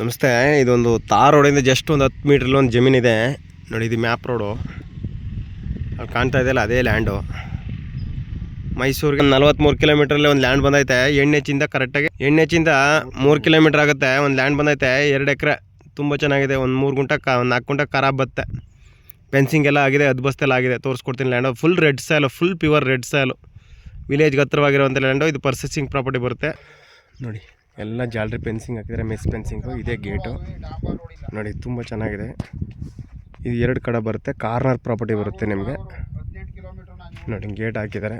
ನಮಸ್ತೆ. ಇದೊಂದು ತಾರ್ ರೋಡಿಂದ ಜಸ್ಟ್ ಒಂದು 10 ಮೀಟ್ರಲ್ಲಿ ಒಂದು ಜಮೀನಿದೆ ನೋಡಿ. ಇದು ಮ್ಯಾಪ್ ರೋಡು. ಅಲ್ಲಿ ಕಾಣ್ತಾ ಇದೆಯಲ್ಲ ಅದೇ ಲ್ಯಾಂಡು. ಮೈಸೂರಿಗೆ 43 ಕಿಲೋಮೀಟ್ರಲ್ಲಿ ಒಂದು ಲ್ಯಾಂಡ್ ಬಂದೈತೆ. ಎಣ್ಣೆಚಿಂದ ಕರೆಕ್ಟಾಗಿ 3 ಕಿಲೋಮೀಟ್ರ್ ಆಗುತ್ತೆ. ಒಂದು ಲ್ಯಾಂಡ್ ಬಂದೈತೆ 2 ಎಕರೆ. ತುಂಬ ಚೆನ್ನಾಗಿದೆ. ಒಂದು 3 ಗುಂಟ 4 ಗುಂಟ ಖರಾಬ್ ಬತ್ತೆ. ಫೆನ್ಸಿಂಗ್ ಎಲ್ಲ ಆಗಿದೆ, ಅದ್ಬಸ್ತೆಲ್ಲ ಆಗಿದೆ. ತೋರಿಸ್ಕೊಡ್ತೀನಿ land. Full red soil, full pure red soil. ವಿಲೇಜ್ಗೆ ಹತ್ತಿರವಾಗಿರುವಂಥ ಲ್ಯಾಂಡು. ಇದು ಪರ್ಚೇಸಿಂಗ್ ಪ್ರಾಪರ್ಟಿ ಬರುತ್ತೆ ನೋಡಿ. ಎಲ್ಲ ಜಾಲರಿ ಫೆನ್ಸಿಂಗ್ ಹಾಕಿದ್ದಾರೆ, ಮೆಸ್ ಫೆನ್ಸಿಂಗು. ಇದೇ ಗೇಟು ನೋಡಿ, ತುಂಬ ಚೆನ್ನಾಗಿದೆ. ಇದು 2 ಕಡೆ ಬರುತ್ತೆ. ಕಾರ್ನರ್ ಪ್ರಾಪರ್ಟಿ ಬರುತ್ತೆ ನಿಮಗೆ ನೋಡಿ. ಗೇಟ್ ಹಾಕಿದ್ದಾರೆ,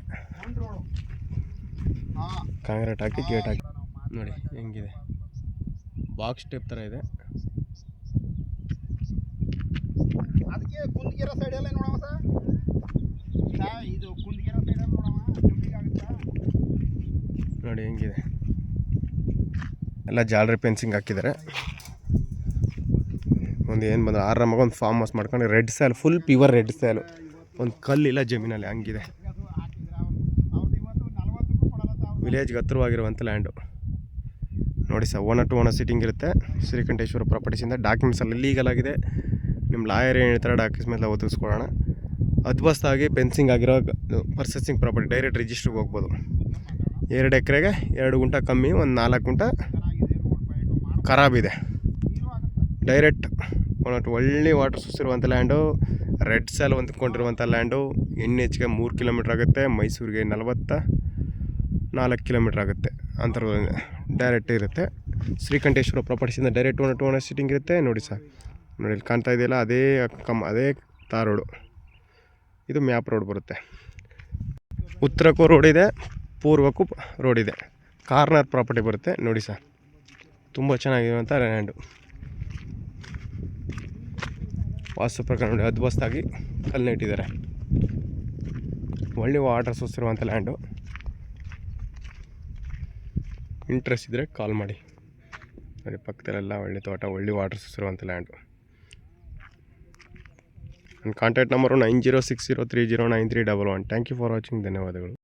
ಕಾಂಕ್ರೀಟ್ ಹಾಕಿ ಗೇಟ್ ಹಾಕಿ ನೋಡಿ ಹೆಂಗಿದೆ. ಬಾಕ್ಸ್ ಟೈಪ್ ಥರ ಇದೆ. ನೋಡಿ ಹೆಂಗಿದೆ. ಎಲ್ಲ ಜಾಲರಿ ಫೆನ್ಸಿಂಗ್ ಹಾಕಿದ್ದಾರೆ. ಒಂದು ಏನು ಬಂದರೆ ಆರಾಮಾಗಿ ಒಂದು ಫಾರ್ಮ್ ಹೌಸ್ ಮಾಡ್ಕೊಂಡು red soil, full pure red soil. ಒಂದು ಕಲ್ಲಿಲ್ಲ ಜಮೀನಲ್ಲಿ, ಹಂಗಿದೆ. ವಿಲೇಜ್ಗೆ ಹತ್ತಿರವಾಗಿರುವಂಥ ಲ್ಯಾಂಡು ನೋಡಿ ಸರ್. ಓನರ್ ಸಿಟ್ಟಿಂಗ್ ಇರುತ್ತೆ. ಶ್ರೀಕಂಠೇಶ್ವರ ಪ್ರಾಪರ್ಟೀಸಿಂದ ಡಾಕ್ಯುಮೆಂಟ್ಸ್ ಎಲ್ಲ ಲೀಗಲ್ ಆಗಿದೆ. ನಿಮ್ಮ ಲಾಯರ್ ಏನು ಹೇಳ್ತಾರೆ ಡಾಕ್ಯುಮೆಂಟ್ಸ್ ಮೇಲೆ ಒದಗಿಸ್ಕೊಡೋಣ. ಅದ್ಬಸ್ತಾಗಿ ಫೆನ್ಸಿಂಗ್ ಆಗಿರೋ ಪರ್ಚೇಸಿಂಗ್ ಪ್ರಾಪರ್ಟಿ ಡೈರೆಕ್ಟ್ ರಿಜಿಸ್ಟ್ರಿಗೆ ಹೋಗ್ಬೋದು. 2 ಎಕರೆಗೆ 2 ಗುಂಟ ಕಮ್ಮಿ, ಒಂದು 4 ಗುಂಟ ಖರಾಬಿದೆ. ಡೈರೆಕ್ಟ್ ಒಳ್ಳೆ ವಾಟರ್ ಸೋರ್ಸ್ ಇರುವಂಥ ಲ್ಯಾಂಡು. ರೆಡ್ ಸಾಯಿಲ್ ಹೊಂದ್ಕೊಂಡಿರುವಂಥ ಲ್ಯಾಂಡು. NH 3 ಕಿಲೋಮೀಟ್ರ್ ಆಗುತ್ತೆ. ಮೈಸೂರಿಗೆ 44 ಕಿಲೋಮೀಟ್ರ್ ಆಗುತ್ತೆ. ಅಂತರದಲ್ಲಿ ಡೈರೆಕ್ಟ್ ಇರುತ್ತೆ. ಶ್ರೀಕಂಠೇಶ್ವರ ಪ್ರಾಪರ್ಟೀಸಿಂದ ಡೈರೆಕ್ಟ್ ಓನರ್ ಸಿಟ್ಟಿಂಗ್ ಇರುತ್ತೆ ನೋಡಿ ಸರ್. ನೋಡಿ ಇಲ್ಲಿ ಕಾಣ್ತಾ ಇದೆಯಲ್ಲ, ಅದೇ ತಾರ್ ರೋಡು. ಇದು ಮ್ಯಾಪ್ ರೋಡ್ ಬರುತ್ತೆ. ಉತ್ತರಕ್ಕೂ ರೋಡ್ ಇದೆ, ಪೂರ್ವಕ್ಕೂ ರೋಡ್ ಇದೆ. ಕಾರ್ನರ್ ಪ್ರಾಪರ್ಟಿ ಬರುತ್ತೆ ನೋಡಿ ಸರ್. ತುಂಬ ಚೆನ್ನಾಗಿರುವಂಥ ಲ್ಯಾಂಡು. ವಾಸ್ತು ಪ್ರಕಾರ ನೋಡಿ, ಅದ್ಬಸ್ತಾಗಿ ಕಲ್ಲು ಇಟ್ಟಿದ್ದಾರೆ. ಒಳ್ಳೆ ವಾಟರ್ ಸೋರ್ಸ್ ಇರುವಂಥ ಲ್ಯಾಂಡು. ಇಂಟ್ರೆಸ್ಟ್ ಇದ್ದರೆ ಕಾಲ್ ಮಾಡಿ ನೋಡಿ. ಪಕ್ಕದಲ್ಲೆಲ್ಲ ಒಳ್ಳೆ ತೋಟ, ಒಳ್ಳೆ ವಾಟರ್ ಸೋರ್ಸ್ ಇರುವಂಥ ಲ್ಯಾಂಡು. ನನ್ನ contact number 9060309311. Thank you for watching. ಧನ್ಯವಾದಗಳು.